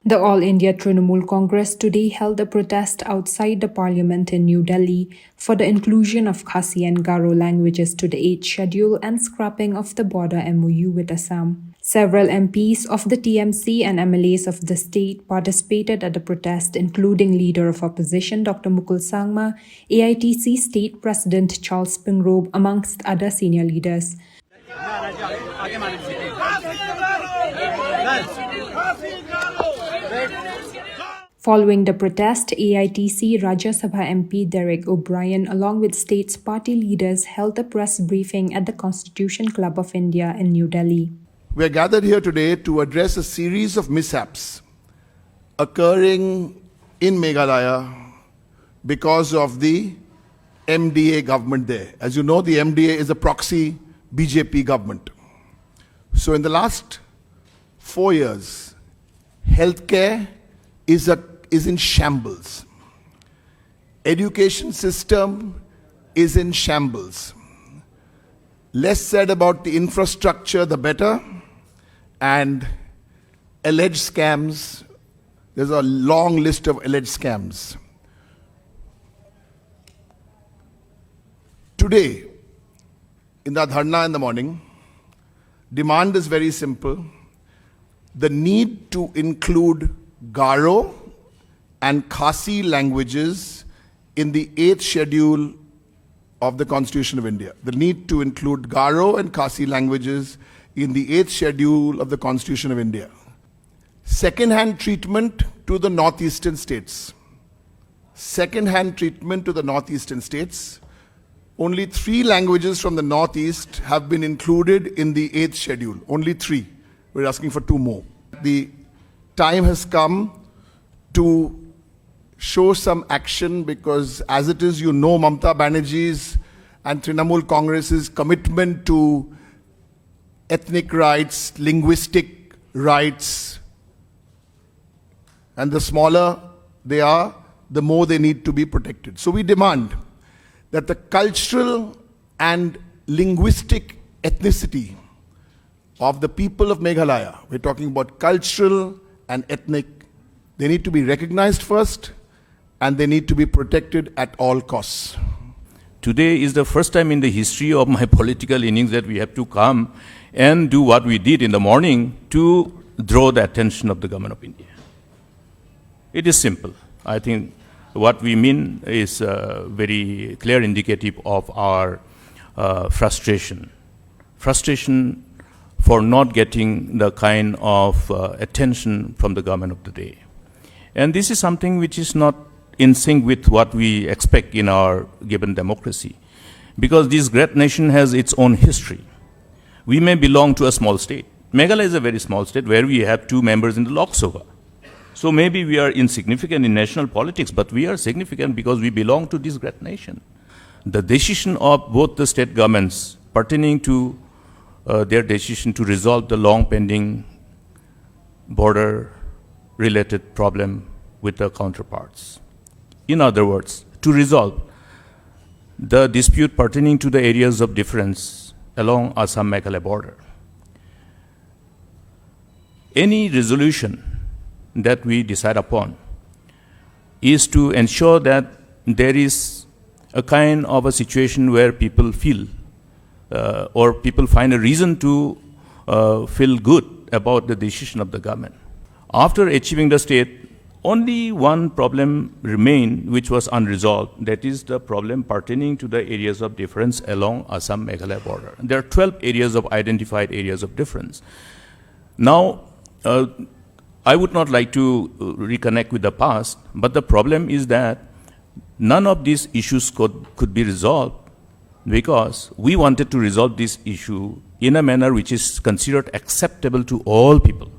The All India Trinamool Congress today held a protest outside the parliament in New Delhi for the inclusion of Khasi and Garo languages to the 8th schedule and scrapping of the border MOU with Assam. Several MPs of the TMC and MLAs of the state participated at the protest, including Leader of Opposition Dr. Mukul Sangma, AITC State President Charles Pingrobe, amongst other senior leaders. Following the protest, AITC Rajya Sabha MP Derek O'Brien, along with state's party leaders, held a press briefing at the Constitution Club of India in New Delhi. We are gathered here today to address a series of mishaps occurring in Meghalaya because of the MDA government there. As you know, the MDA is a proxy BJP government. So in the last 4 years, healthcare is in shambles. Education system is in shambles. Less said about the infrastructure, the better. And alleged scams, there's a long list of alleged scams. Today, in the dharna in the morning, demand is very simple. The need to include Garo and Khasi languages in the 8th schedule of the Constitution of India. The need to include Garo and Khasi languages in the 8th schedule of the Constitution of India. Second-hand treatment to the northeastern states. Second-hand treatment to the northeastern states. Only 3 languages from the northeast have been included in the 8th schedule. Only 3. We're asking for 2 more. The time has come to show some action because as it is, you know Mamata Banerjee's and Trinamool Congress's commitment to ethnic rights, linguistic rights, and the smaller they are, the more they need to be protected. So we demand that the cultural and linguistic ethnicity of the people of Meghalaya, we're talking about cultural and ethnic, they need to be recognized first and they need to be protected at all costs. Today is the first time in the history of my political innings that we have to come and do what we did in the morning to draw the attention of the government of India. It is simple. I think what we mean is very clear indicative of our frustration. Frustration for not getting the kind of attention from the government of the day. And this is something which is not in sync with what we expect in our given democracy. Because this great nation has its own history. We may belong to a small state. Meghalaya is a very small state where we have 2 members in the Lok Sabha. So maybe we are insignificant in national politics, but we are significant because we belong to this great nation. The decision of both the state governments pertaining to their decision to resolve the long-pending border-related problem with the counterparts. In other words, to resolve the dispute pertaining to the areas of difference along Assam-Meghalaya border. Any resolution that we decide upon is to ensure that there is a kind of a situation where people feel or people find a reason to feel good about the decision of the government. After achieving the state, only one problem remained which was unresolved, that is the problem pertaining to the areas of difference along Assam-Meghalaya border. There are 12 areas of identified areas of difference. Now, I would not like to reconnect with the past, but the problem is that none of these issues could be resolved because we wanted to resolve this issue in a manner which is considered acceptable to all people.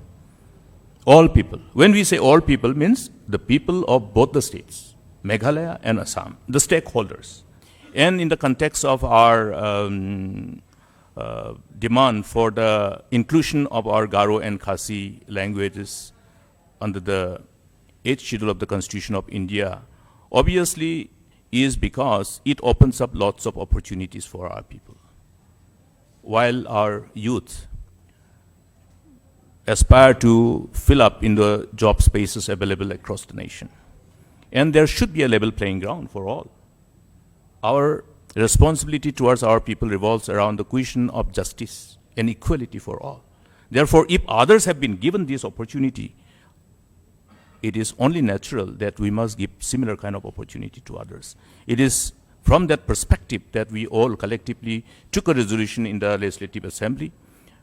All people. When we say all people, means the people of both the states, Meghalaya and Assam, the stakeholders. And in the context of our demand for the inclusion of our Garo and Khasi languages under the 8th schedule of the Constitution of India, obviously is because it opens up lots of opportunities for our people. While our youth aspire to fill up in the job spaces available across the nation. And there should be a level playing ground for all. Our responsibility towards our people revolves around the question of justice and equality for all. Therefore, if others have been given this opportunity, it is only natural that we must give similar kind of opportunity to others. It is from that perspective that we all collectively took a resolution in the Legislative Assembly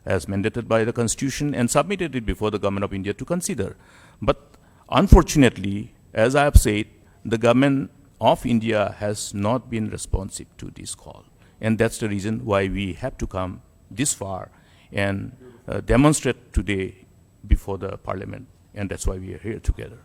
as mandated by the Constitution and submitted it before the Government of India to consider. But unfortunately, as I have said, the Government of India has not been responsive to this call. And that's the reason why we have to come this far and demonstrate today before the Parliament. And that's why we are here together.